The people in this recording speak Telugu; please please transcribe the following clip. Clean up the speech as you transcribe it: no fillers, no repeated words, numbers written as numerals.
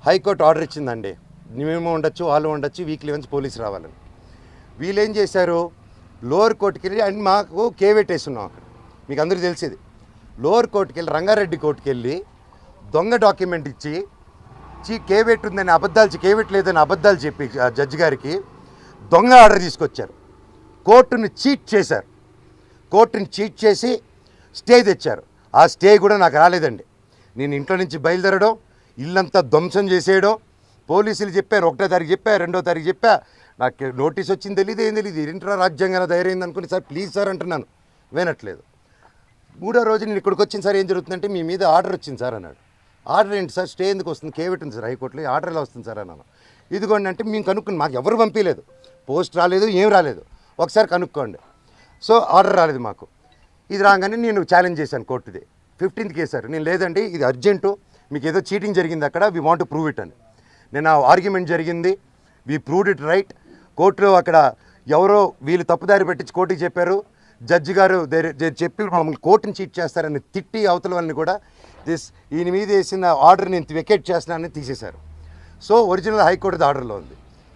హైకోర్టు ఆర్డర్ ఇచ్చిందండి, మేము ఉండొచ్చు, వాళ్ళు ఉండొచ్చు, వీక్లీ వన్స్ పోలీసు రావాలని. వీళ్ళు ఏం చేశారు, లోవర్ కోర్టుకి వెళ్ళి అండ్ మాకు కేవెట్టేస్తున్నాం అక్కడ, మీకు అందరికీ తెలిసేది. లోవర్ కోర్టుకి వెళ్ళి రంగారెడ్డి కోర్టుకి వెళ్ళి దొంగ డాక్యుమెంట్ ఇచ్చి కేవెట్ ఉందని అబద్ధాలు, కేవెట్ లేదని అబద్ధాలు చెప్పి జడ్జి గారికి దొంగ ఆర్డర్ తీసుకొచ్చారు. కోర్టుని చీట్ చేశారు. కోర్టుని చీట్ చేసి స్టే తెచ్చారు. ఆ స్టే కూడా నాకు రాలేదండి. నేను ఇంట్లో నుంచి బయలుదేరడం, ఇల్లంతా ధ్వంసం చేసేయడం. పోలీసులు చెప్పారు, 1వ తారీఖు చెప్పా, 2వ తారీఖు చెప్పా, నాకు నోటీస్ వచ్చింది తెలియదు, ఏం తెలియదు. ఇంట్లో రాజ్యాంగం ధైర్యం అనుకుని, సార్ ప్లీజ్ సార్ అంటున్నాను, వినట్లేదు. 3వ రోజు నేను ఇక్కడికి వచ్చింది, సార్ ఏం జరుగుతుందంటే మీ మీద ఆర్డర్ వచ్చింది సార్ అన్నాడు. ఆర్డర్ ఏంటి సార్, స్టే ఎందుకు వస్తుంది, కేవెట్ ఉంది సార్ హైకోర్టులో, ఆర్డర్ ఎలా వస్తుంది సార్ అన్నాను. ఇదిగోండి అంటే మేము కనుక్కుని, మాకు ఎవరు పంపించలేదు, పోస్ట్ రాలేదు, ఏం రాలేదు, ఒకసారి కనుక్కోండి. సో ఆర్డర్ రాలేదు మాకు. ఇది రాగానే నేను ఛాలెంజ్ చేశాను కోర్టుది. 15th కేసారు. నేను లేదండి ఇది అర్జెంటు, మీకు ఏదో చీటింగ్ జరిగింది అక్కడ, we want to prove it అని. నేను ఆ ఆర్గ్యుమెంట్ జరిగింది, వీ ప్రూవ్డ్ ఇట్ రైట్. కోర్టులో అక్కడ ఎవరో వీళ్ళు తప్పుదారి పెట్టించి కోర్టుకి చెప్పారు. జడ్జి గారు చెప్పి మమ్మల్ని కోర్టుని చీట్ చేస్తారని తిట్టి అవతల వాళ్ళని కూడా ఈయన మీద వేసిన ఆర్డర్ నేను వెకేట్ చేస్తున్నానని తీసేశారు. సో ఒరిజినల్ హైకోర్టుది ఆర్డర్లో ఉంది.